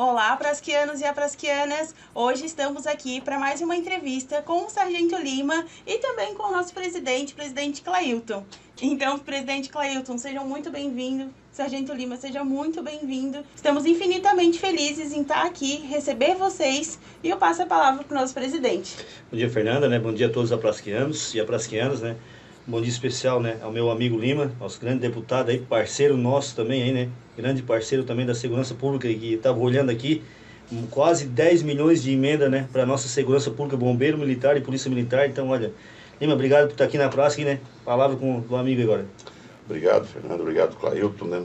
Olá, prasquianos e aprasquianas! Hoje estamos aqui para mais uma entrevista com o Sargento Lima e também com o nosso presidente Clailton. Então, presidente Clailton, sejam muito bem-vindos. Sargento Lima, seja muito bem-vindo. Estamos infinitamente felizes em estar aqui, receber vocês, e eu passo a palavra para o nosso presidente. Bom dia, Fernanda, né? Bom dia a todos os aprasquianos e aprasquianas, né? Bom dia especial, né, ao meu amigo Lima, nosso grande deputado aí, parceiro nosso também aí, né? Grande parceiro também da segurança pública, que estava olhando aqui, quase 10 milhões de emenda, né, para nossa segurança pública, bombeiro militar e polícia militar. Então, olha, Lima, obrigado por estar aqui na praça, né? Palavra com o amigo agora. Obrigado, Fernando. Obrigado, Clailton, né?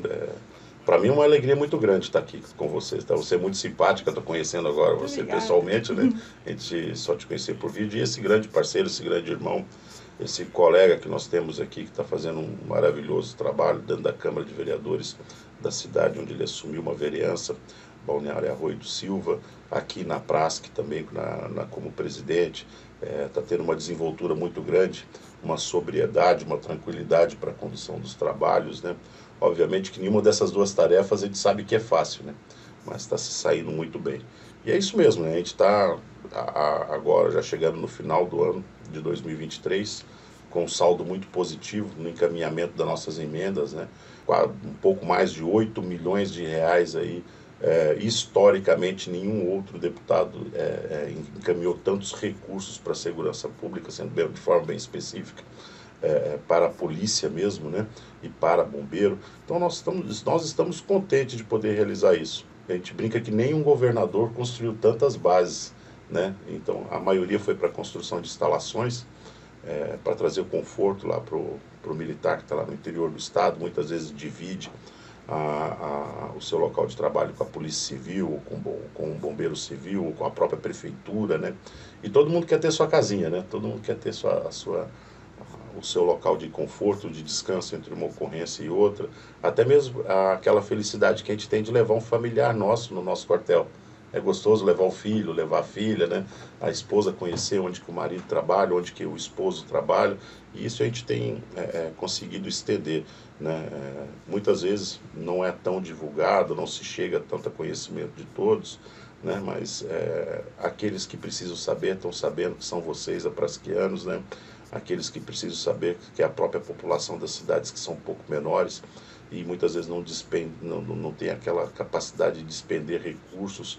Para mim é uma alegria muito grande estar aqui com vocês. Tá? Você é muito simpática, estou conhecendo agora você pessoalmente, né? A gente só te conhecer por vídeo. E esse grande parceiro, esse grande irmão, esse colega que nós temos aqui, que está fazendo um maravilhoso trabalho dentro da Câmara de Vereadores da cidade, onde ele assumiu uma vereança, Balneário Arroio do Silva, aqui na praça, que também como presidente, está tendo uma desenvoltura muito grande, uma sobriedade, uma tranquilidade para a condução dos trabalhos, né? Obviamente que nenhuma dessas duas tarefas a gente sabe que é fácil, né? Mas está se saindo muito bem. E é isso mesmo, né? A gente está agora já chegando no final do ano de 2023, com um saldo muito positivo no encaminhamento das nossas emendas, né? Um pouco mais de 8 milhões de reais aí. Historicamente, nenhum outro deputado encaminhou tantos recursos para a segurança pública, sendo de forma bem específica, para a polícia mesmo, né? E para bombeiro. Então nós estamos contentes de poder realizar isso. A gente brinca que nenhum governador construiu tantas bases, né? Então a maioria foi para a construção de instalações, para trazer o conforto lá para o militar que está lá no interior do estado. Muitas vezes divide o seu local de trabalho com a polícia civil, ou com o bombeiro civil, ou com a própria prefeitura, né? E todo mundo quer ter sua casinha, né? Todo mundo quer ter o seu local de conforto, de descanso entre uma ocorrência e outra, até mesmo aquela felicidade que a gente tem de levar um familiar nosso no nosso quartel. É gostoso levar o filho, levar a filha, né? A esposa conhecer onde que o marido trabalha, onde que o esposo trabalha, e isso a gente tem conseguido estender, né? Muitas vezes não é tão divulgado, não se chega a tanto conhecimento de todos, né? Mas aqueles que precisam saber estão sabendo que são vocês, aprasquianos, né? Aqueles que precisam saber que é a própria população das cidades, que são um pouco menores e muitas vezes não tem aquela capacidade de despender recursos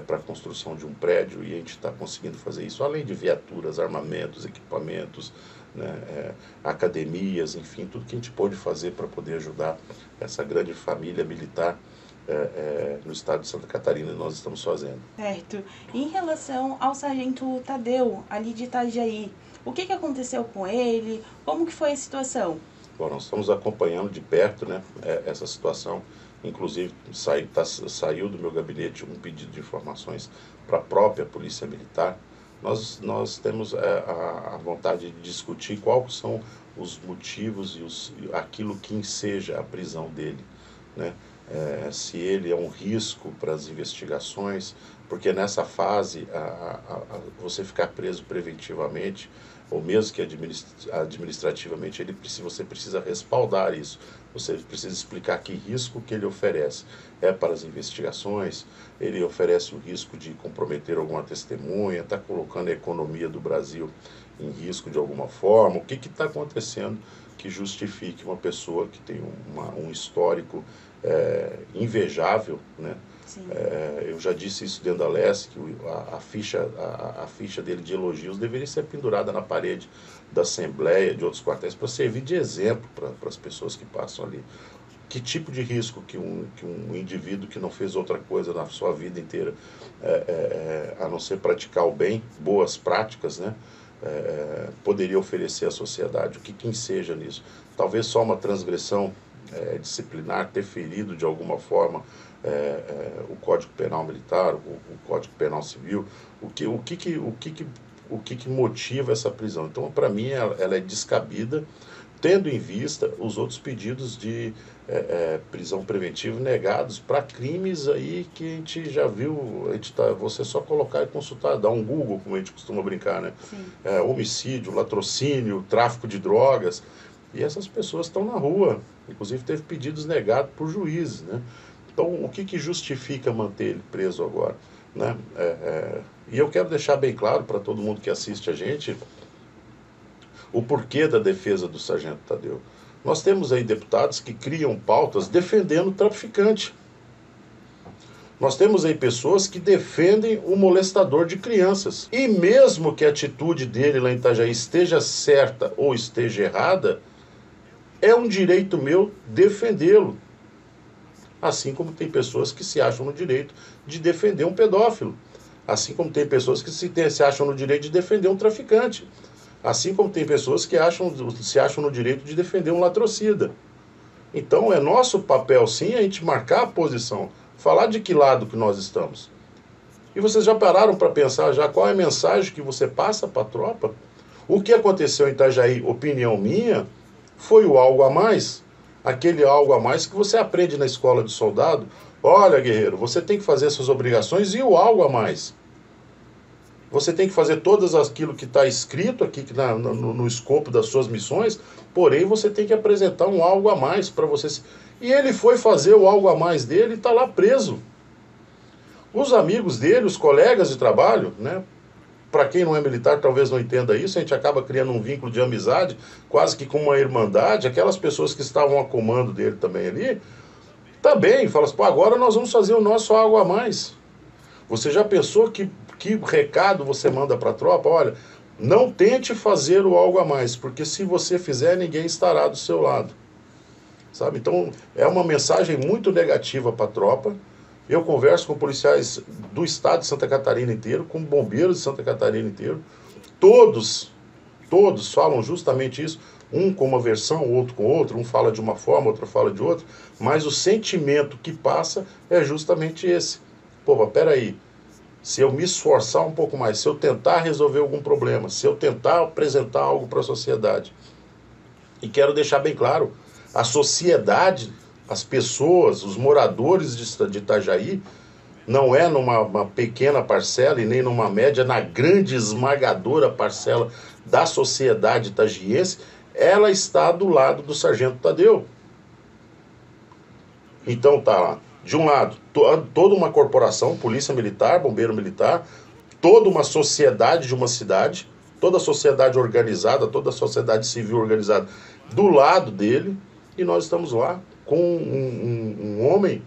para a construção de um prédio, e a gente está conseguindo fazer isso, além de viaturas, armamentos, equipamentos, né? Academias, enfim, tudo que a gente pode fazer para poder ajudar essa grande família militar no estado de Santa Catarina, nós estamos fazendo. Certo. Em relação ao sargento Tadeu, ali de Itajaí, o que aconteceu com ele? Como que foi a situação? Bom, nós estamos acompanhando de perto, né, essa situação. Inclusive, saiu do meu gabinete um pedido de informações para a própria Polícia Militar. Nós temos a vontade de discutir quais são os motivos e aquilo que enseja a prisão dele, né? Se ele é um risco para as investigações, porque nessa fase você ficar preso preventivamente, ou mesmo que administrativamente, você precisa respaldar isso. Você precisa explicar que risco que ele oferece. Para as investigações, ele oferece o risco de comprometer alguma testemunha, está colocando a economia do Brasil em risco de alguma forma. O que está acontecendo que justifique uma pessoa que tem um histórico invejável, né? Eu já disse isso dentro da LESC, que a ficha dele de elogios deveria ser pendurada na parede da Assembleia, de outros quartéis, para servir de exemplo para as pessoas que passam ali. Que tipo de risco que um indivíduo que não fez outra coisa na sua vida inteira, a não ser praticar o bem, boas práticas, né? Poderia oferecer à sociedade? O que enseja nisso? Talvez só uma transgressão disciplinar, ter ferido de alguma forma o Código Penal Militar, o Código Penal Civil. O que motiva essa prisão? Então, para mim, ela é descabida, tendo em vista os outros pedidos de prisão preventiva negados para crimes aí que a gente já viu. Você só colocar e consultar, dar um Google, como a gente costuma brincar, né? Homicídio, latrocínio, tráfico de drogas. E essas pessoas estão na rua. Inclusive teve pedidos negados por juízes, né? Então, o que justifica manter ele preso agora? Né? E eu quero deixar bem claro para todo mundo que assiste a gente o porquê da defesa do Sargento Tadeu. Nós temos aí deputados que criam pautas defendendo o traficante. Nós temos aí pessoas que defendem o molestador de crianças. E mesmo que a atitude dele lá em Itajaí esteja certa ou esteja errada, é um direito meu defendê-lo. Assim como tem pessoas que se acham no direito de defender um pedófilo. Assim como tem pessoas que se acham no direito de defender um traficante. Assim como tem pessoas que se acham no direito de defender um latrocida. Então é nosso papel, sim, a gente marcar a posição. Falar de que lado que nós estamos. E vocês já pararam para pensar já qual é a mensagem que você passa para a tropa? O que aconteceu em Itajaí, opinião minha, foi o algo a mais. Aquele algo a mais que você aprende na escola de soldado. Olha, guerreiro, você tem que fazer suas obrigações e o algo a mais. Você tem que fazer todas aquilo que está escrito aqui no escopo das suas missões, porém você tem que apresentar um algo a mais para você. E ele foi fazer o algo a mais dele e está lá preso. Os amigos dele, os colegas de trabalho, né? Para quem não é militar talvez não entenda isso, a gente acaba criando um vínculo de amizade, quase que com uma irmandade. Aquelas pessoas que estavam a comando dele também ali, também falam assim, pô, agora nós vamos fazer o nosso algo a mais. Você já pensou que recado você manda para a tropa? Olha, não tente fazer o algo a mais, porque se você fizer, ninguém estará do seu lado. Sabe? Então, é uma mensagem muito negativa para a tropa. Eu converso com policiais do estado de Santa Catarina inteiro, com bombeiros de Santa Catarina inteiro. Todos falam justamente isso. Um com uma versão, outro com outra. Um fala de uma forma, outro fala de outra. Mas o sentimento que passa é justamente esse. Pô, mas peraí. Se eu me esforçar um pouco mais, se eu tentar resolver algum problema, se eu tentar apresentar algo para a sociedade. E quero deixar bem claro, a sociedade, as pessoas, os moradores de Itajaí, não é numa pequena parcela e nem numa média, na grande esmagadora parcela da sociedade itagiense, ela está do lado do Sargento Tadeu. Então tá lá, de um lado, toda uma corporação, polícia militar, bombeiro militar, toda uma sociedade de uma cidade, toda a sociedade organizada, toda a sociedade civil organizada do lado dele, e nós estamos lá com um homem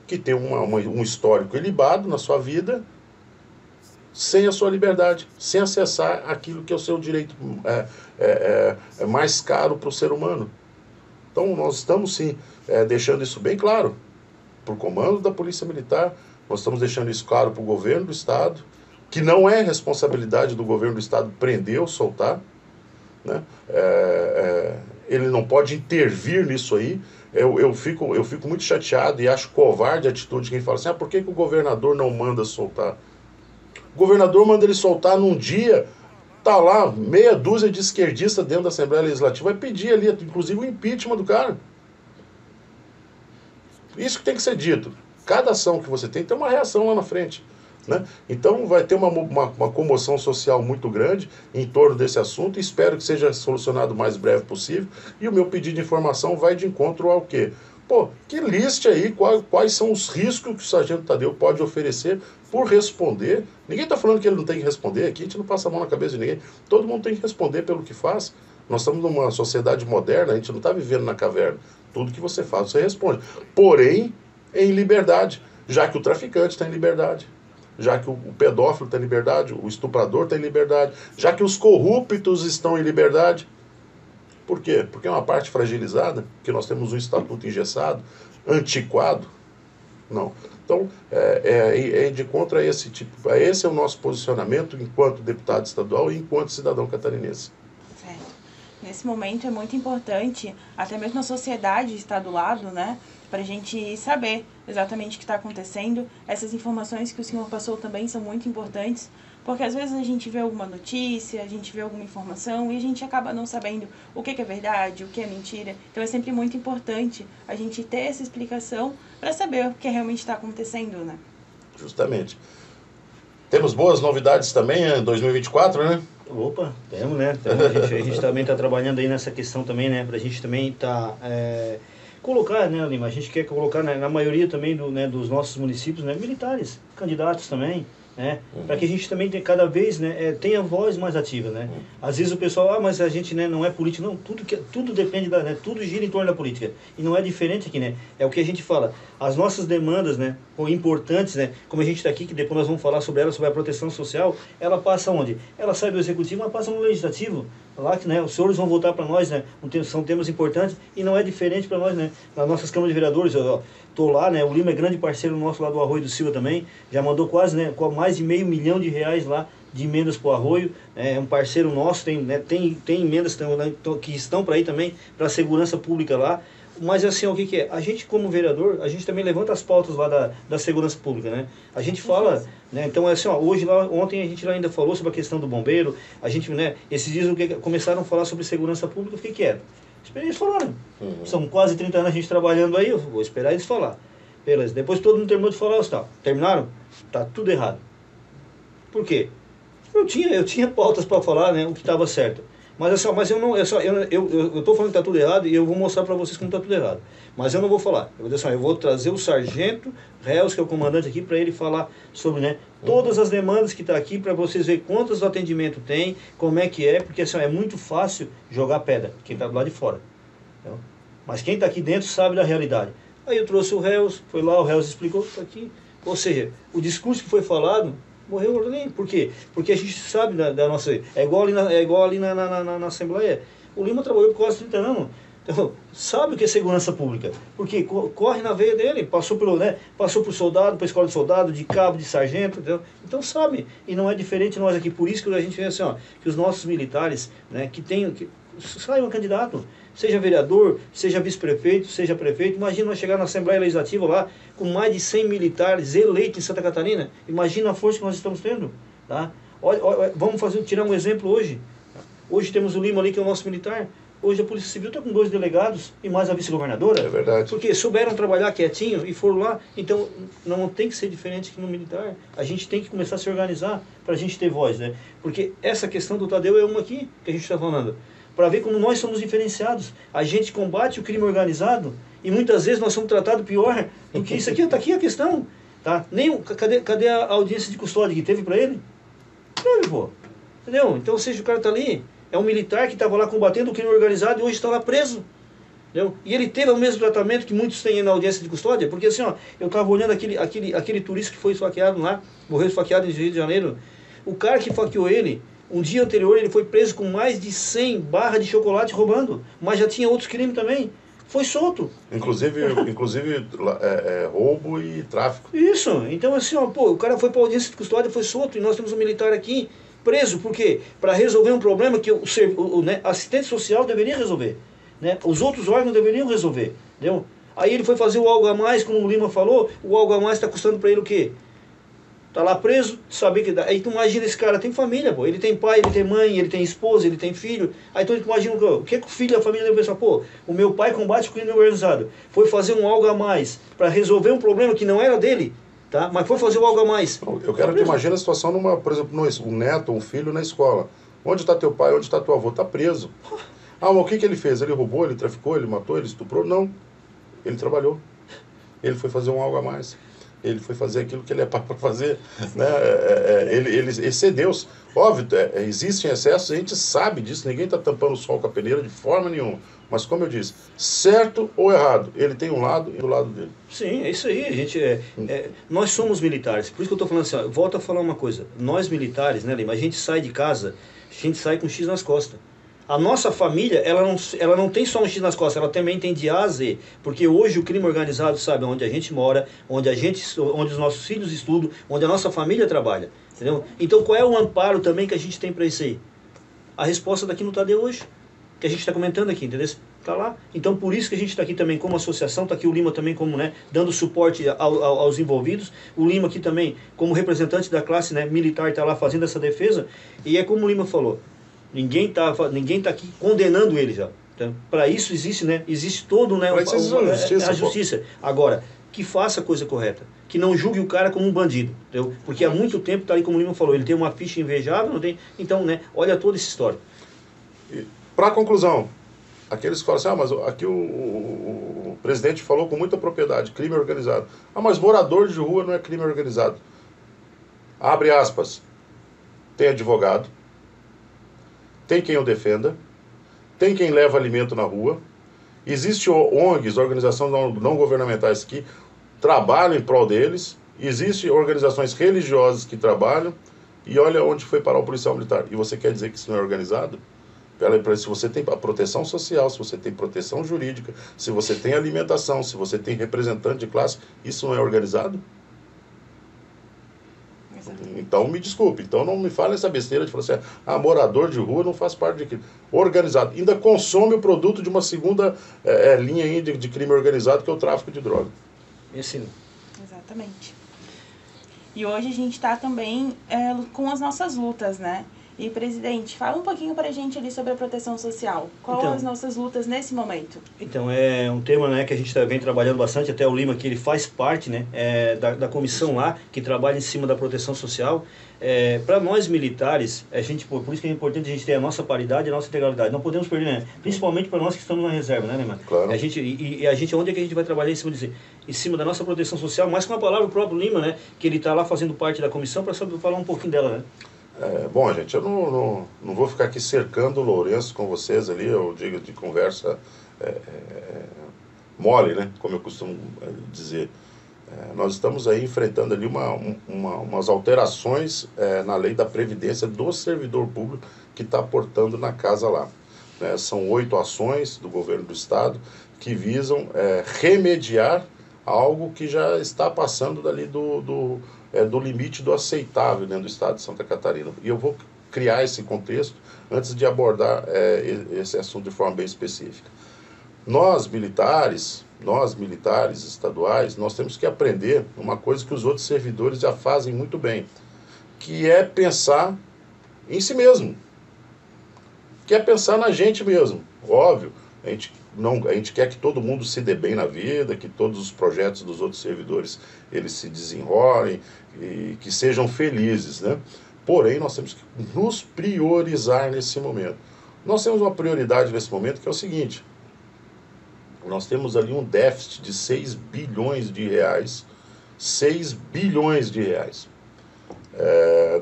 que tem um histórico ilibado na sua vida, sem a sua liberdade, sem acessar aquilo que é o seu direito mais caro para o ser humano. Então nós estamos sim deixando isso bem claro para o comando da Polícia Militar, nós estamos deixando isso claro para o governo do Estado, que não é responsabilidade do governo do Estado prender ou soltar, né? Ele não pode intervir nisso aí. Eu fico muito chateado e acho covarde a atitude de quem fala assim, por que o governador não manda soltar? O governador manda ele soltar num dia, tá lá, meia dúzia de esquerdistas dentro da Assembleia Legislativa, vai pedir ali, inclusive, o impeachment do cara. Isso que tem que ser dito. Cada ação que você tem uma reação lá na frente. Né? Então vai ter uma comoção social muito grande em torno desse assunto e espero que seja solucionado o mais breve possível. E o meu pedido de informação vai de encontro ao quê? Pô, que liste aí quais são os riscos que o Sargento Tadeu pode oferecer por responder. Ninguém está falando que ele não tem que responder aqui, a gente não passa a mão na cabeça de ninguém. Todo mundo tem que responder pelo que faz. Nós estamos numa sociedade moderna, a gente não está vivendo na caverna. Tudo que você faz, você responde. Porém, em liberdade, já que o traficante está em liberdade. Já que o pedófilo está em liberdade, o estuprador está em liberdade, já que os corruptos estão em liberdade. Por quê? Porque é uma parte fragilizada, porque nós temos um estatuto engessado, antiquado. Não. Então, de contra esse tipo. Esse é o nosso posicionamento enquanto deputado estadual e enquanto cidadão catarinense. Certo. Nesse momento é muito importante, até mesmo a sociedade estar do lado, né? Para a gente saber exatamente o que está acontecendo. Essas informações que o senhor passou também são muito importantes, porque às vezes a gente vê alguma notícia, a gente vê alguma informação e a gente acaba não sabendo o que é verdade, o que é mentira. Então é sempre muito importante a gente ter essa explicação para saber o que realmente está acontecendo, né? Justamente. Temos boas novidades também em 2024, né? Opa, temos, né? Então, a gente também está trabalhando aí nessa questão também, né? Para a gente também estar colocar, né, Lima, a gente quer colocar, né, na maioria também dos nossos municípios, né, militares, candidatos também, né, para que a gente também cada vez, né, tenha voz mais ativa, né. Às vezes o pessoal, mas a gente, né, não é político, não, tudo depende né, tudo gira em torno da política, e não é diferente aqui, né, é o que a gente fala, as nossas demandas, né, importantes, né, como a gente está aqui, que depois nós vamos falar sobre ela, sobre a proteção social, ela passa onde? Ela sai do executivo, mas passa no legislativo, lá que, né, os senhores vão votar para nós, né, são temas importantes, e não é diferente para nós, né, nas nossas câmaras de vereadores, estou lá, né, o Lima é grande parceiro nosso lá do Arroio do Silva também, já mandou quase, né, mais de R$500 mil lá de emendas para o Arroio, é um parceiro nosso, tem emendas que estão para ir também, para a segurança pública lá, mas assim, o que é? A gente como vereador, a gente também levanta as pautas lá da segurança pública, né? A gente fala, né? Então assim, hoje lá, ontem a gente lá ainda falou sobre a questão do bombeiro, a gente, né, esses dias começaram a falar sobre segurança pública, o que era? Esperei eles falarem. São quase 30 anos a gente trabalhando aí, eu vou esperar eles falar. Beleza, depois todo mundo terminou de falar, tá, terminaram? Tá tudo errado. Por quê? Eu tinha pautas para falar, né, o que estava certo. Mas eu tô falando que tá tudo errado e eu vou mostrar para vocês como tá tudo errado. Mas eu não vou falar. Eu vou trazer o sargento Reus, que é o comandante aqui, para ele falar sobre, né, todas as demandas que tá aqui, para vocês verem quantos atendimentos tem, como é que é, porque assim, é muito fácil jogar pedra, quem tá do lado de fora. Entendeu? Mas quem tá aqui dentro sabe da realidade. Aí eu trouxe o Reus, foi lá, o Reus explicou, tá aqui. Ou seja, o discurso que foi falado morreu ali. Por quê? Porque a gente sabe da nossa... É igual ali na Assembleia. O Lima trabalhou por quase 30 anos. Então, sabe o que é segurança pública. Porque corre na veia dele. Passou por soldado, por escola de soldado, de cabo, de sargento. Entendeu? Então sabe. E não é diferente nós aqui. Por isso que a gente vê assim, ó, que os nossos militares, né, saiam candidato. Seja vereador, seja vice-prefeito, seja prefeito. Imagina nós chegar na Assembleia Legislativa lá, com mais de 100 militares eleitos em Santa Catarina. Imagina a força que nós estamos tendo. Tá? Olha, vamos tirar um exemplo hoje. Hoje temos o Lima ali, que é o nosso militar. Hoje a Polícia Civil está com 2 delegados e mais a vice-governadora. É verdade. Porque souberam trabalhar quietinho e foram lá. Então, não tem que ser diferente que no militar. A gente tem que começar a se organizar para a gente ter voz, né? Porque essa questão do Tadeu é uma aqui que a gente está falando. Para ver como nós somos diferenciados. A gente combate o crime organizado e muitas vezes nós somos tratados pior do que isso aqui. Está aqui a questão. Tá? Cadê a audiência de custódia que teve para ele? Teve, pô. Entendeu? Então, ou seja, o cara está ali. É um militar que estava lá combatendo o crime organizado e hoje está lá preso. Entendeu? E ele teve o mesmo tratamento que muitos têm na audiência de custódia. Porque assim, ó, eu estava olhando aquele turista que foi esfaqueado lá, morreu esfaqueado em Rio de Janeiro. O cara que esfaqueou ele, um dia anterior ele foi preso com mais de 100 barras de chocolate roubando. Mas já tinha outros crimes também. Foi solto. Inclusive roubo e tráfico. Isso. Então assim, ó, pô, o cara foi para a audiência de custódia, foi solto. E nós temos um militar aqui preso. Por quê? Para resolver um problema que o assistente social deveria resolver. Né? Os outros órgãos deveriam resolver. Entendeu? Aí ele foi fazer o algo a mais, como o Lima falou, o algo a mais está custando para ele o quê? Tá lá preso, saber que dá. Aí tu imagina, esse cara tem família, pô. Ele tem pai, ele tem mãe, ele tem esposa, ele tem filho. Aí tu imagina o que o filho da família deve pensar, pô, o meu pai combate o crime organizado. Foi fazer um algo a mais para resolver um problema que não era dele, tá? Mas foi fazer o algo a mais. Eu quero que tu imagine a situação por exemplo, um neto, um filho na escola. Onde está teu pai, onde está teu avô? Está preso. Ah, mas o que ele fez? Ele roubou, ele traficou, ele matou, ele estuprou? Não. Ele trabalhou. Ele foi fazer um algo a mais. Ele foi fazer aquilo que ele é para fazer, né? Ele ser Deus. Óbvio, existem excessos, a gente sabe disso, ninguém está tampando o sol com a peneira de forma nenhuma. Mas como eu disse, certo ou errado, ele tem um lado e do lado dele. Sim, é isso aí. A gente nós somos militares, por isso que eu estou falando assim, ó, volto a falar uma coisa. Nós militares, né, Lima, a gente sai de casa, a gente sai com X nas costas. A nossa família, ela não tem só um X nas costas, ela também tem de A a Z. Porque hoje o crime organizado sabe onde a gente mora, onde os nossos filhos estudam, onde a nossa família trabalha. Entendeu? Então qual é o amparo também que a gente tem para isso aí? A resposta daqui no Tadeu hoje, que a gente está comentando aqui, entendeu? Está lá. Então por isso que a gente está aqui também como associação, está aqui o Lima também como, né, dando suporte aos envolvidos. O Lima aqui também como representante da classe, né, militar, está lá fazendo essa defesa. E é como o Lima falou. Ninguém tá aqui condenando ele já. Então, para isso existe, né? Existe todo, né? A justiça. Agora, que faça a coisa correta. Que não julgue o cara como um bandido. Entendeu? Porque há muito tempo, tá ali como o Lima falou, ele tem uma ficha invejável, não tem. Então, né? Olha toda essa história. Para conclusão, Aqueles que falam assim, mas aqui o presidente falou com muita propriedade, crime organizado. Mas morador de rua não é crime organizado. Abre aspas. Tem advogado, tem quem o defenda, tem quem leva alimento na rua, existe ONGs, organizações não governamentais que trabalham em prol deles, existem organizações religiosas que trabalham, e olha onde foi parar o policial militar. E você quer dizer que isso não é organizado? Se você tem a proteção social, se você tem proteção jurídica, se você tem alimentação, se você tem representante de classe, isso não é organizado? Então me desculpe, então não me fale essa besteira de falar assim, morador de rua não faz parte de crime. Organizado, ainda consome o produto de uma segunda linha aí de crime organizado, que é o tráfico de droga. Ensino. Exatamente. E hoje a gente está também com as nossas lutas, né? E, presidente, fala um pouquinho pra gente ali sobre a proteção social. Quais as nossas lutas nesse momento? Então, é um tema, né, que a gente vem trabalhando bastante, até o Lima, que ele faz parte, né, da comissão lá, que trabalha em cima da proteção social. Para nós militares, por isso que é importante a gente ter a nossa paridade e a nossa integralidade. Não podemos perder, né? Principalmente para nós que estamos na reserva, né, Neymar? Claro. A gente, onde é que a gente vai trabalhar em cima da nossa proteção social, mas com a palavra do próprio Lima, né, que ele está lá fazendo parte da comissão, para falar um pouquinho dela, né? Bom, gente, eu não vou ficar aqui cercando o Lourenço com vocês ali, eu digo de conversa mole, né, como eu costumo dizer. Nós estamos aí enfrentando ali umas alterações na lei da Previdência do servidor público que está aportando na casa lá. Né? São 8 ações do governo do estado que visam remediar algo que já está passando dali do limite do aceitável dentro do estado de Santa Catarina. E eu vou criar esse contexto antes de abordar esse assunto de forma bem específica. Nós militares estaduais, nós temos que aprender uma coisa que os outros servidores já fazem muito bem, que é pensar em si mesmo, que é pensar na gente mesmo. Óbvio, a gente quer que todo mundo se dê bem na vida, que todos os projetos dos outros servidores eles se desenrolem e que sejam felizes, né? Porém, nós temos que nos priorizar nesse momento. Nós temos uma prioridade nesse momento que é o seguinte: nós temos ali um déficit de 6 bilhões de reais, 6 bilhões de reais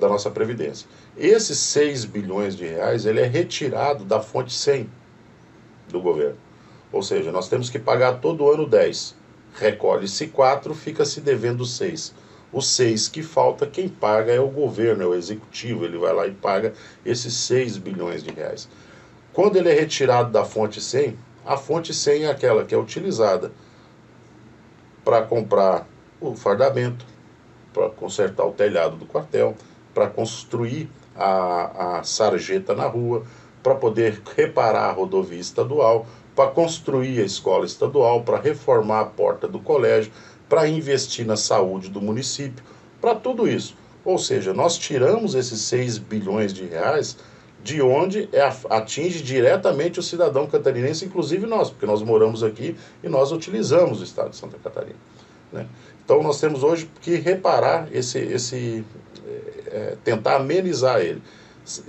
da nossa Previdência. Esses 6 bilhões de reais ele é retirado da fonte 100 do governo. Ou seja, nós temos que pagar todo ano 10. Recolhe-se 4, fica-se devendo 6. Os 6 que falta, quem paga é o governo, é o executivo. Ele vai lá e paga esses 6 bilhões de reais. Quando ele é retirado da fonte 100, a fonte 100 é aquela que é utilizada para comprar o fardamento, para consertar o telhado do quartel, para construir a sarjeta na rua, para poder reparar a rodovia estadual, para construir a escola estadual, para reformar a porta do colégio, para investir na saúde do município, para tudo isso. Ou seja, nós tiramos esses 6 bilhões de reais de onde atinge diretamente o cidadão catarinense, inclusive nós, porque nós moramos aqui e nós utilizamos o estado de Santa Catarina, né? Então nós temos hoje que reparar tentar amenizar ele.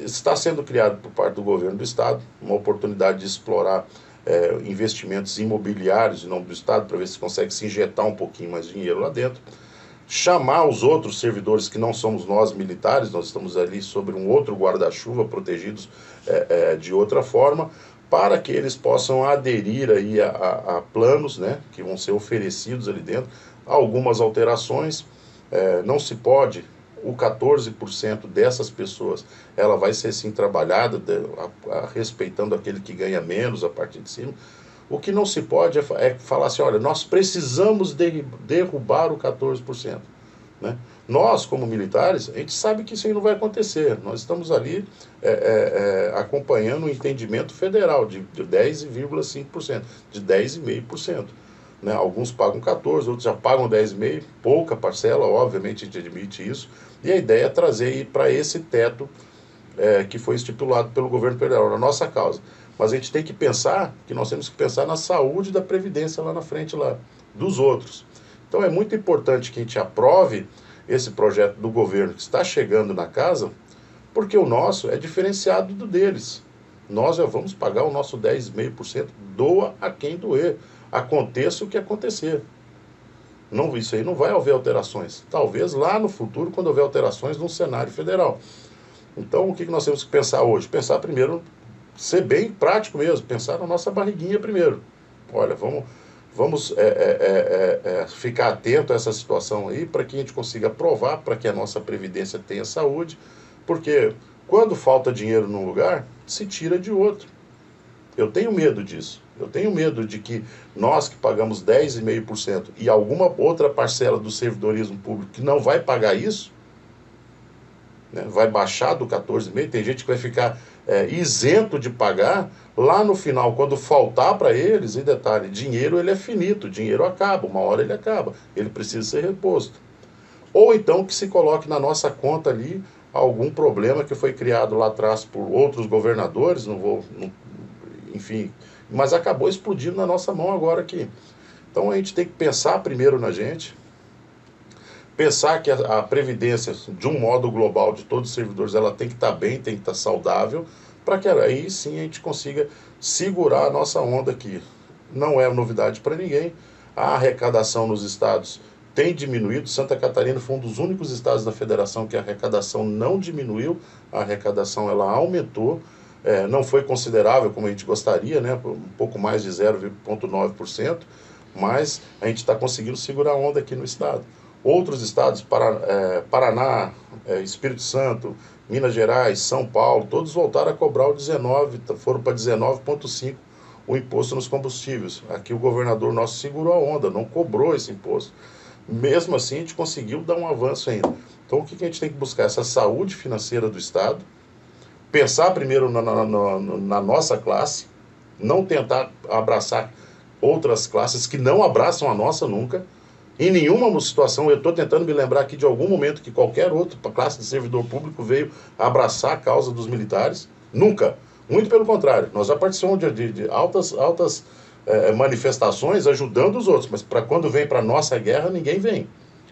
Está sendo criado por parte do governo do estado uma oportunidade de explorar investimentos imobiliários em nome do estado, para ver se consegue se injetar um pouquinho mais de dinheiro lá dentro. Chamar os outros servidores que não somos nós militares, nós estamos ali sobre um outro guarda-chuva, protegidos de outra forma, para que eles possam aderir aí a planos, né, que vão ser oferecidos ali dentro. Algumas alterações, não se pode, o 14% dessas pessoas, ela vai ser sim trabalhada, respeitando aquele que ganha menos a partir de cima. O que não se pode é falar assim, olha, nós precisamos derrubar o 14%. Né? Nós, como militares, a gente sabe que isso aí não vai acontecer. Nós estamos ali acompanhando o entendimento federal de 10,5%, de 10,5%. Né? Alguns pagam 14%, outros já pagam 10,5%, pouca parcela, obviamente a gente admite isso. E a ideia é trazer para esse teto que foi estipulado pelo governo federal, na nossa causa. Mas a gente tem que pensar que nós temos que pensar na saúde da Previdência lá na frente, lá, dos outros. Então é muito importante que a gente aprove esse projeto do governo que está chegando na casa, porque o nosso é diferenciado do deles. Nós já vamos pagar o nosso 10,5%, doa a quem doer, aconteça o que acontecer. Não, isso aí não vai haver alterações. Talvez lá no futuro, quando houver alterações no cenário federal. Então, o que nós temos que pensar hoje? Pensar primeiro, ser bem prático mesmo, pensar na nossa barriguinha primeiro. Olha, vamos ficar atento a essa situação aí, para que a gente consiga provar, para que a nossa Previdência tenha saúde, porque quando falta dinheiro num lugar, se tira de outro. Eu tenho medo disso. Eu tenho medo de que nós que pagamos 10,5% e alguma outra parcela do servidorismo público que não vai pagar isso, né, vai baixar do 14,5%, tem gente que vai ficar isento de pagar, lá no final, quando faltar para eles, e detalhe, dinheiro ele é finito, dinheiro acaba, uma hora ele acaba, ele precisa ser reposto. Ou então que se coloque na nossa conta ali algum problema que foi criado lá atrás por outros governadores, enfim, mas acabou explodindo na nossa mão agora aqui. Então a gente tem que pensar primeiro na gente, pensar que a Previdência, de um modo global, de todos os servidores, ela tem que estar bem, tem que estar saudável, para que aí sim a gente consiga segurar a nossa onda aqui. Não é novidade para ninguém, a arrecadação nos estados tem diminuído. Santa Catarina foi um dos únicos estados da federação que a arrecadação não diminuiu, a arrecadação ela aumentou, não foi considerável como a gente gostaria, né, um pouco mais de 0,9%, mas a gente está conseguindo segurar a onda aqui no estado. Outros estados, Paraná, Espírito Santo, Minas Gerais, São Paulo, todos voltaram a cobrar o 19%, foram para 19,5% o imposto nos combustíveis. Aqui o governador nosso segurou a onda, não cobrou esse imposto. Mesmo assim, a gente conseguiu dar um avanço ainda. Então, o que a gente tem que buscar? Essa saúde financeira do estado, pensar primeiro na nossa classe, não tentar abraçar outras classes que não abraçam a nossa nunca. Em nenhuma situação, eu estou tentando me lembrar aqui de algum momento que qualquer outra classe de servidor público veio abraçar a causa dos militares. Nunca. Muito pelo contrário. Nós já participamos de altas manifestações ajudando os outros, mas para quando vem para a nossa guerra, ninguém vem.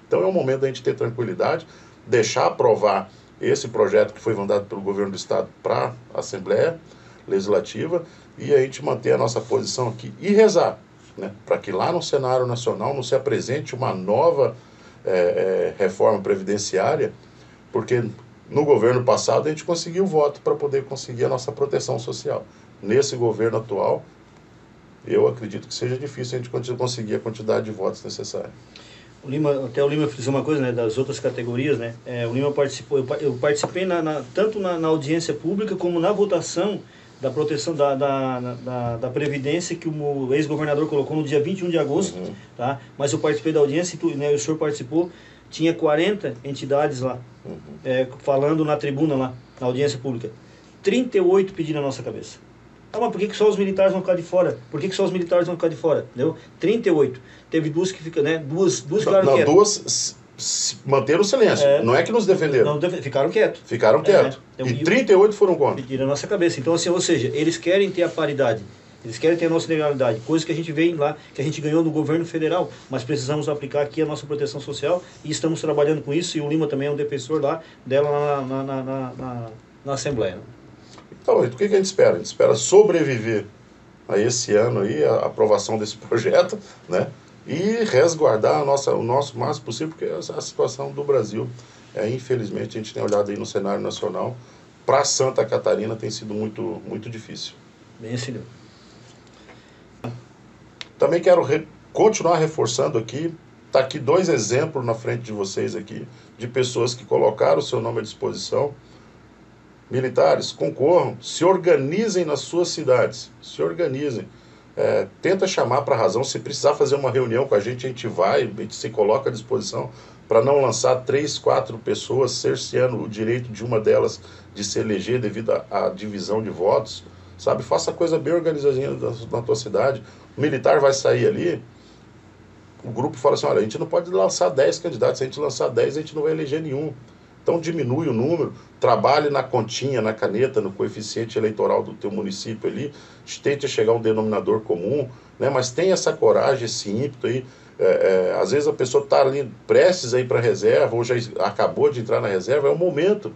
Então é o momento da gente ter tranquilidade, deixar aprovar esse projeto que foi mandado pelo governo do estado para a Assembleia Legislativa e a gente manter a nossa posição aqui e rezar, né, para que lá no cenário nacional não se apresente uma nova reforma previdenciária, porque no governo passado a gente conseguiu voto para poder conseguir a nossa proteção social. Nesse governo atual, eu acredito que seja difícil a gente conseguir a quantidade de votos necessária. Até o Lima fez uma coisa, né, das outras categorias, né, o Lima participou, eu participei tanto na audiência pública como na votação da proteção da Previdência que o ex-governador colocou no dia 21 de agosto, tá? Mas eu participei da audiência, né, o senhor participou, tinha 40 entidades lá, falando na tribuna lá, na audiência pública, 38 pedindo a nossa cabeça. Ah, mas por que só os militares vão ficar de fora? Por que só os militares vão ficar de fora? Entendeu? 38. Teve duas que ficam, né? Duas ficaram quietas. Duas manteram o silêncio. Não é que nos defenderam. Não, ficaram quietos. Ficaram quietos. Então, e 38 foram contra. Pediram a nossa cabeça. Então, assim, ou seja, eles querem ter a paridade. Eles querem ter a nossa legalidade. Coisa que a gente vê lá, que a gente ganhou no governo federal. Mas precisamos aplicar aqui a nossa proteção social. E estamos trabalhando com isso. E o Lima também é um defensor lá dela na Assembleia. Então, o que a gente espera? A gente espera sobreviver a esse ano aí, a aprovação desse projeto, né? E resguardar o nosso máximo possível, porque a situação do Brasil, infelizmente, a gente tem olhado aí no cenário nacional, para Santa Catarina tem sido muito, muito difícil. Bem assim. Também quero continuar reforçando aqui, está aqui 2 exemplos na frente de vocês aqui, de pessoas que colocaram o seu nome à disposição. Militares, concorram, se organizem nas suas cidades, se organizem. Tenta chamar para a razão, se precisar fazer uma reunião com a gente vai, a gente se coloca à disposição para não lançar 3, 4 pessoas, cerceando o direito de uma delas de se eleger devido à divisão de votos, sabe? Faça a coisa bem organizadinha na tua cidade. O militar vai sair ali, o grupo fala assim, olha, a gente não pode lançar 10 candidatos, se a gente lançar 10 a gente não vai eleger nenhum. Então diminui o número, trabalhe na continha, na caneta, no coeficiente eleitoral do teu município ali, tente chegar a um denominador comum, né? Mas tenha essa coragem, esse ímpeto aí. Às vezes a pessoa está ali prestes a ir para a reserva, ou já acabou de entrar na reserva, é o momento.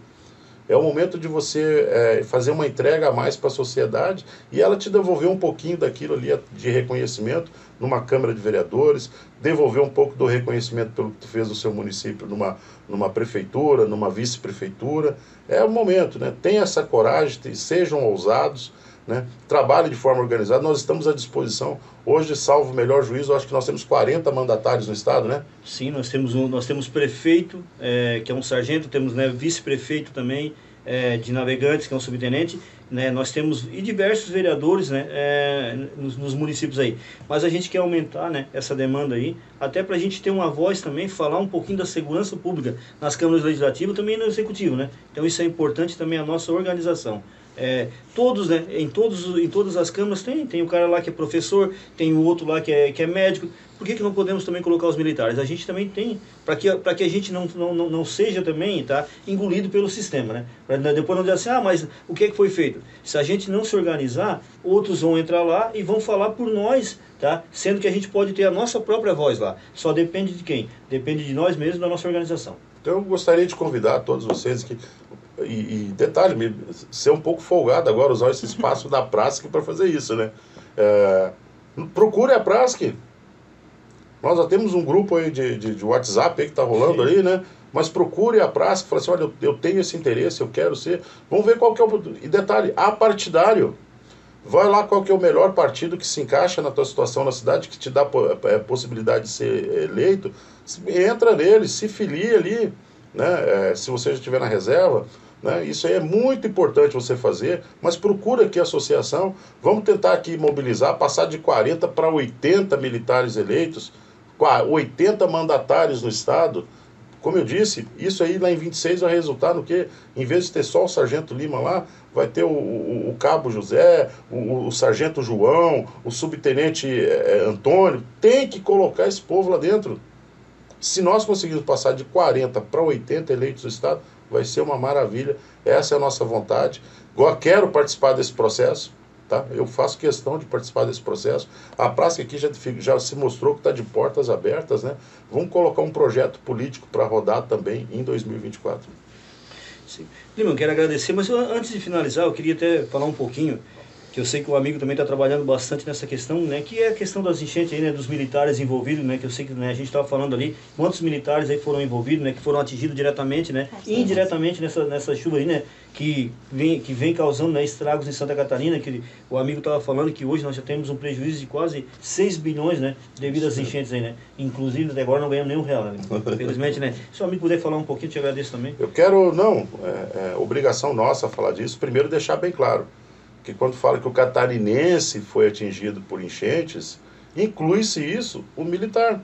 é o momento de você fazer uma entrega a mais para a sociedade e ela te devolver um pouquinho daquilo ali de reconhecimento numa Câmara de Vereadores, devolver um pouco do reconhecimento pelo que tu fez no seu município, numa prefeitura, numa vice-prefeitura. É o momento, né? Tenha essa coragem, sejam ousados, né? Trabalhe de forma organizada, nós estamos à disposição. Hoje, salvo o melhor juízo, acho que nós temos 40 mandatários no estado, né? Sim, nós temos prefeito, que é um sargento, temos, né, vice-prefeito também, de Navegantes, que é um subtenente, né? Nós temos e diversos vereadores, né, nos municípios aí. Mas a gente quer aumentar, né, essa demanda aí, até para a gente ter uma voz também, falar um pouquinho da segurança pública nas câmaras legislativas e também no executivo, né? Então isso é importante também a nossa organização. Todos, né, em todas as câmaras tem o cara lá que é professor, tem o outro lá que é médico. Por que não podemos também colocar os militares? A gente também tem, para que a gente não seja também, tá, engolido pelo sistema, né? Pra depois não dizer assim, mas o que foi feito? Se a gente não se organizar, outros vão entrar lá e vão falar por nós, tá? Sendo que a gente pode ter a nossa própria voz lá. Só depende de quem? Depende de nós mesmos, da nossa organização. Então eu gostaria de convidar todos vocês que... E detalhe, ser um pouco folgado agora, usar esse espaço da Prasc para fazer isso, né? Procure a Prasc. Nós já temos um grupo aí de WhatsApp aí que está rolando ali, né? Mas procure a Prasc, fala assim, olha, eu tenho esse interesse, eu quero ser... Vamos ver qual que é o... E detalhe, apartidário. Vai lá qual que é o melhor partido que se encaixa na tua situação na cidade, que te dá a possibilidade de ser eleito. Entra nele, se filia ali, né? Se você já estiver na reserva, né? Isso aí é muito importante você fazer, mas procura aqui a associação. Vamos tentar aqui mobilizar, passar de 40 para 80 militares eleitos, 80 mandatários no estado. Como eu disse, isso aí lá em 26 vai resultar no quê? Em vez de ter só o Sargento Lima lá, vai ter o Cabo José, o Sargento João, o Subtenente Antônio. Tem que colocar esse povo lá dentro. Se nós conseguirmos passar de 40 para 80 eleitos do estado, vai ser uma maravilha. Essa é a nossa vontade. Quero participar desse processo. Tá? Eu faço questão de participar desse processo. A Prasc aqui já se mostrou que está de portas abertas, né? Vamos colocar um projeto político para rodar também em 2024. Sim. Lima, eu quero agradecer, mas antes de finalizar, eu queria até falar um pouquinho, que eu sei que o amigo também está trabalhando bastante nessa questão, né, que é a questão das enchentes aí, né, dos militares envolvidos, né, que eu sei que, né, a gente estava falando ali, quantos militares aí foram envolvidos, né, que foram atingidos diretamente, né, indiretamente nessa chuva aí, né, que vem causando, né, estragos em Santa Catarina, que o amigo estava falando que hoje nós já temos um prejuízo de quase 6 bilhões, né, devido às enchentes aí, né, inclusive até agora não ganhamos nenhum real, né, infelizmente, né. Se o amigo puder falar um pouquinho, te agradeço também. Eu quero, obrigação nossa falar disso, primeiro deixar bem claro, que quando fala que o catarinense foi atingido por enchentes, inclui-se isso o militar.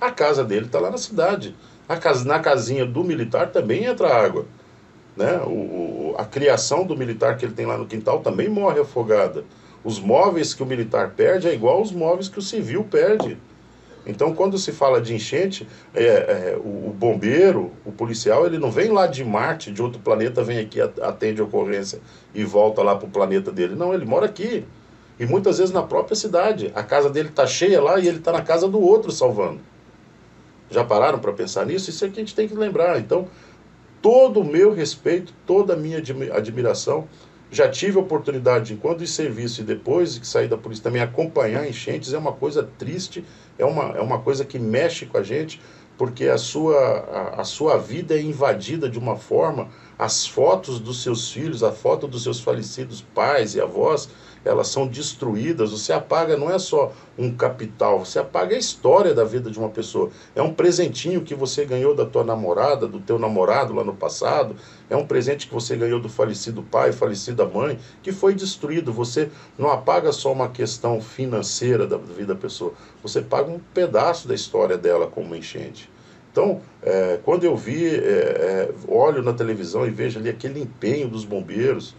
A casa dele está lá na cidade. Na casinha do militar também entra água. Né? A criação do militar que ele tem lá no quintal também morre afogada. Os móveis que o militar perde é igual aos móveis que o civil perde. Então, quando se fala de enchente, o bombeiro, o policial, ele não vem lá de Marte, de outro planeta, vem aqui, atende a ocorrência e volta lá para o planeta dele. Não, ele mora aqui. E muitas vezes na própria cidade. A casa dele está cheia lá e ele está na casa do outro salvando. Já pararam para pensar nisso? Isso é que a gente tem que lembrar. Então, todo o meu respeito, toda a minha admiração. Já tive a oportunidade, enquanto em serviço e depois que saí da polícia, também acompanhar enchentes. É uma coisa triste, é uma coisa que mexe com a gente, porque a sua vida é invadida de uma forma. As fotos dos seus filhos, a foto dos seus falecidos pais e avós, elas são destruídas. Você apaga, não é só um capital, você apaga a história da vida de uma pessoa. É um presentinho que você ganhou da tua namorada, do teu namorado lá no passado. É um presente que você ganhou do falecido pai, falecida mãe, que foi destruído. Você não apaga só uma questão financeira da vida da pessoa. Você paga um pedaço da história dela como uma enchente. Então, quando eu olho na televisão e vejo ali aquele empenho dos bombeiros,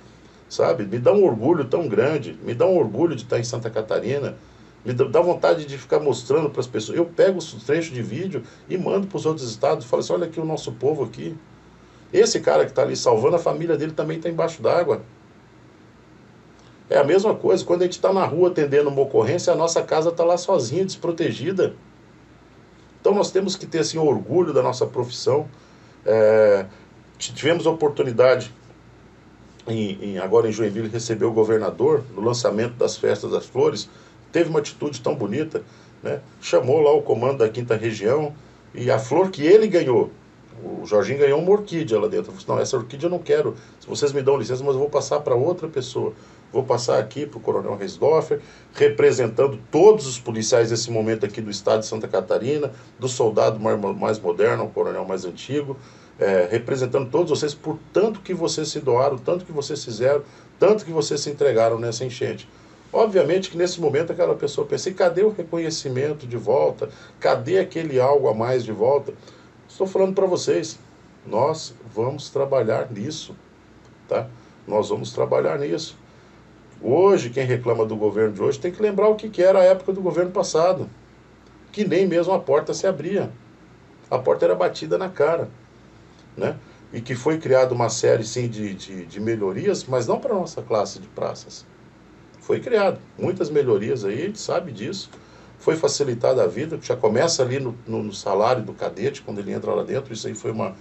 sabe? Me dá um orgulho tão grande, me dá um orgulho de estar em Santa Catarina, me dá vontade de ficar mostrando para as pessoas. Eu pego os trechos de vídeo e mando para os outros estados e falo assim, olha aqui o nosso povo aqui. Esse cara que está ali salvando, a família dele também está embaixo d'água. É a mesma coisa, quando a gente está na rua atendendo uma ocorrência, a nossa casa está lá sozinha, desprotegida. Então nós temos que ter assim, orgulho da nossa profissão. Tivemos a oportunidade agora em Joinville, recebeu o governador no lançamento das Festas das Flores, teve uma atitude tão bonita, né? Chamou lá o comando da 5ª região, e a flor que ele ganhou, o Jorginho ganhou uma orquídea lá dentro. Eu falei, não, essa orquídea eu não quero, se vocês me dão licença, mas eu vou passar para outra pessoa. Vou passar aqui para o Coronel Reisdorfer, representando todos os policiais nesse momento aqui do estado de Santa Catarina, do soldado mais moderno ao coronel mais antigo, representando todos vocês por tanto que vocês se doaram, tanto que vocês fizeram, tanto que vocês se entregaram nessa enchente. Obviamente que nesse momento aquela pessoa pensa, e cadê o reconhecimento de volta? Cadê aquele algo a mais de volta? Estou falando para vocês, nós vamos trabalhar nisso, tá? Nós vamos trabalhar nisso. Hoje, quem reclama do governo de hoje tem que lembrar o que era a época do governo passado, que nem mesmo a porta se abria. A porta era batida na cara, né? E que foi criada uma série, sim, de melhorias, mas não para a nossa classe de praças. Foi criado muitas melhorias aí, a gente sabe disso. Foi facilitada a vida, já começa ali no salário do cadete, quando ele entra lá dentro. Isso aí foi uma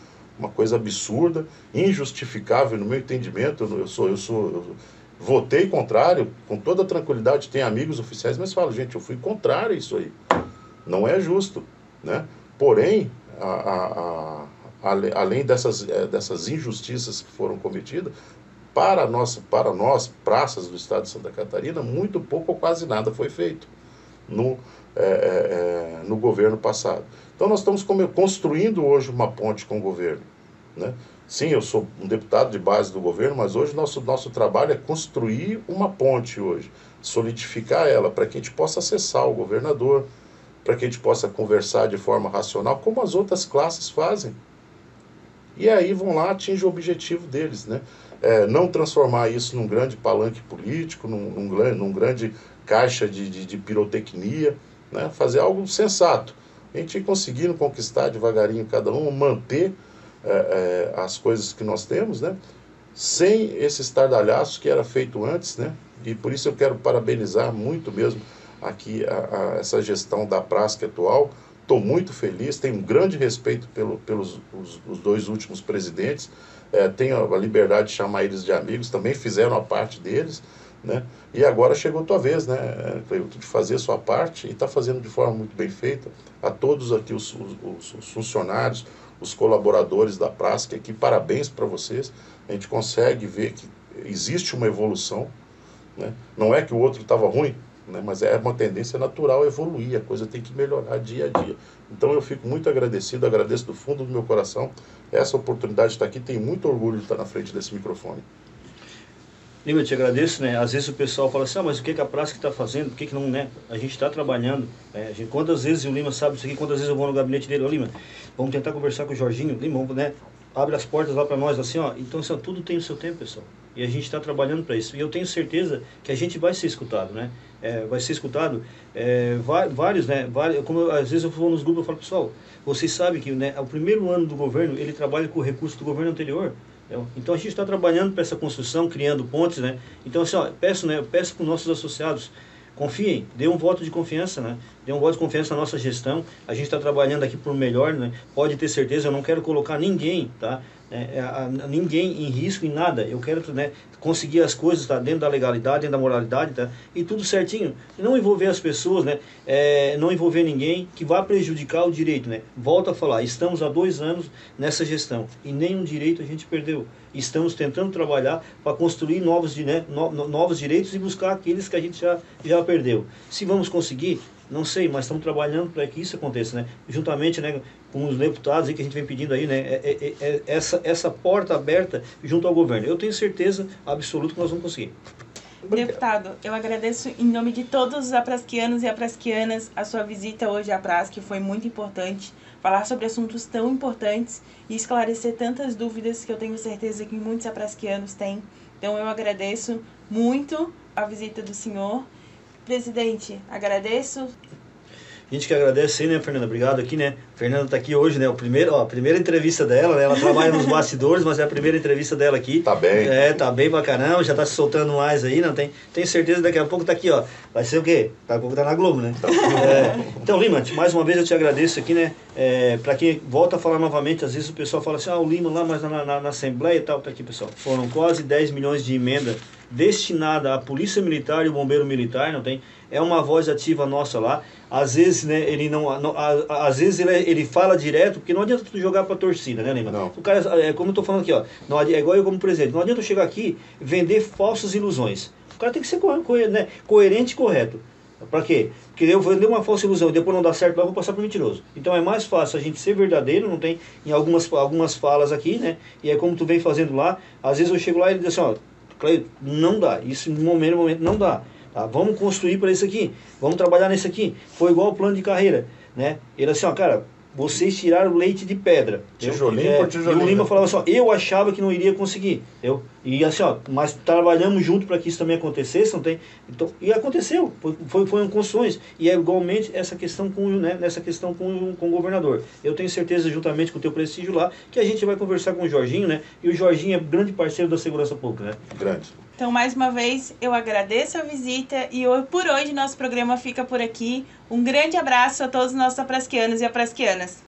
coisa absurda, injustificável no meu entendimento. Eu votei contrário, com toda tranquilidade, tenho amigos oficiais, mas falo, gente, eu fui contrário a isso aí. Não é justo, né? Porém, além dessas injustiças que foram cometidas, para nós, praças do estado de Santa Catarina, muito pouco ou quase nada foi feito no governo passado. Então nós estamos construindo hoje uma ponte com o governo, né? Sim, eu sou um deputado de base do governo, mas hoje nosso trabalho é construir uma ponte hoje, solidificar ela, para que a gente possa acessar o governador, para que a gente possa conversar de forma racional, como as outras classes fazem. E aí vão lá, atingem o objetivo deles, né? Não transformar isso num grande palanque político, num grande caixa de pirotecnia, né? Fazer algo sensato. A gente conseguindo conquistar devagarinho cada um, manter as coisas que nós temos, né? Sem esse estardalhaço que era feito antes, né? E por isso eu quero parabenizar muito mesmo aqui essa gestão da Prasc atual. Estou muito feliz, tenho um grande respeito pelos os 2 últimos presidentes, tenho a liberdade de chamar eles de amigos, também fizeram a parte deles, né? E agora chegou a tua vez, né, Cleilton, de fazer a sua parte, e está fazendo de forma muito bem feita. A todos aqui os funcionários, os colaboradores da Prasc aqui, parabéns para vocês. A gente consegue ver que existe uma evolução, né? Não é que o outro estava ruim, né? Mas é uma tendência natural evoluir, a coisa tem que melhorar dia a dia. Então eu fico muito agradecido, agradeço do fundo do meu coração essa oportunidade de estar aqui, tenho muito orgulho de estar na frente desse microfone. Lima, eu te agradeço, né? Às vezes o pessoal fala assim, mas o que a Prasc está fazendo? Por que não, né? A gente está trabalhando. Quantas vezes o Lima sabe isso aqui, quantas vezes eu vou no gabinete dele, Lima, vamos tentar conversar com o Jorginho, Lima, vamos, né? Abre as portas lá para nós, assim, ó. Então, assim, tudo tem o seu tempo, pessoal. E a gente está trabalhando para isso. E eu tenho certeza que a gente vai ser escutado, né? Vai ser escutado vários, né? Como às vezes eu vou nos grupos e falo, pessoal, vocês sabem que, né, o primeiro ano do governo, ele trabalha com o recurso do governo anterior. Então a gente está trabalhando para essa construção, criando pontes, né? Então assim, ó, eu peço para os nossos associados, confiem, dê um voto de confiança, né? Dê um voto de confiança na nossa gestão. A gente está trabalhando aqui por melhor, né? Pode ter certeza, eu não quero colocar ninguém, tá? Ninguém em risco, em nada. Eu quero, né, conseguir as coisas, tá, dentro da legalidade, dentro da moralidade, tá, e tudo certinho. Não envolver as pessoas, né, não envolver ninguém que vá prejudicar o direito, né. Volto a falar, estamos há 2 anos nessa gestão e nenhum direito a gente perdeu. Estamos tentando trabalhar para construir novos direitos e buscar aqueles que a gente já perdeu. Se vamos conseguir, não sei, mas estamos trabalhando para que isso aconteça, né? Juntamente, né, com os deputados aí que a gente vem pedindo aí, né, essa porta aberta junto ao governo. Eu tenho certeza absoluta que nós vamos conseguir. Deputado, eu agradeço em nome de todos os aprasquianos e aprasquianas a sua visita hoje à Prasc, que foi muito importante. Falar sobre assuntos tão importantes e esclarecer tantas dúvidas que eu tenho certeza que muitos aprasquianos têm. Então eu agradeço muito a visita do senhor. Presidente, agradeço. A gente que agradece aí, né, Fernanda? Obrigado aqui, né? A Fernanda tá aqui hoje, né? A primeira entrevista dela, né? Ela trabalha nos bastidores, mas é a primeira entrevista dela aqui. Tá bem. Tá bem pra caramba, já tá se soltando mais aí, não tem certeza que daqui a pouco tá aqui, ó. Vai ser o quê? Daqui a pouco tá na Globo, né? Então, Lima, mais uma vez eu te agradeço aqui, né? Pra quem volta a falar novamente, às vezes o pessoal fala assim, o Lima lá, mas na Assembleia e tal, tá aqui, pessoal. Foram quase 10 milhões de emenda destinada à Polícia Militar e o Bombeiro Militar, não tem? É uma voz ativa nossa lá. Às vezes, né, às vezes ele fala direto, porque não adianta tu jogar pra torcida, né, Lima? Não. O cara, como eu tô falando aqui, ó, é igual eu como presidente, não adianta eu chegar aqui e vender falsas ilusões. O cara tem que ser coerente e correto. Pra quê? Porque eu vou ler uma falsa ilusão e depois não dá certo lá, eu vou passar por mentiroso. Então é mais fácil a gente ser verdadeiro, não tem em algumas falas aqui, né? E é como tu vem fazendo lá, às vezes eu chego lá e ele diz assim, Cleio, não dá, isso no momento não dá. Tá? Vamos construir para isso aqui, vamos trabalhar nisso aqui. Foi igual o plano de carreira, né? Ele assim, cara, vocês tiraram leite de pedra. Tijolinho por tijolinho. E o Lima falava assim, eu achava que não iria conseguir. E assim, mas trabalhamos junto para que isso também acontecesse, não tem? Então, e aconteceu, foram construções. E é igualmente essa questão nessa questão com o governador. Eu tenho certeza, juntamente com o teu prestígio lá, que a gente vai conversar com o Jorginho, né? E o Jorginho é grande parceiro da segurança pública, né? Grande. Então, mais uma vez, eu agradeço a visita e por hoje nosso programa fica por aqui. Um grande abraço a todos os nossos aprasquianos e aprasquianas.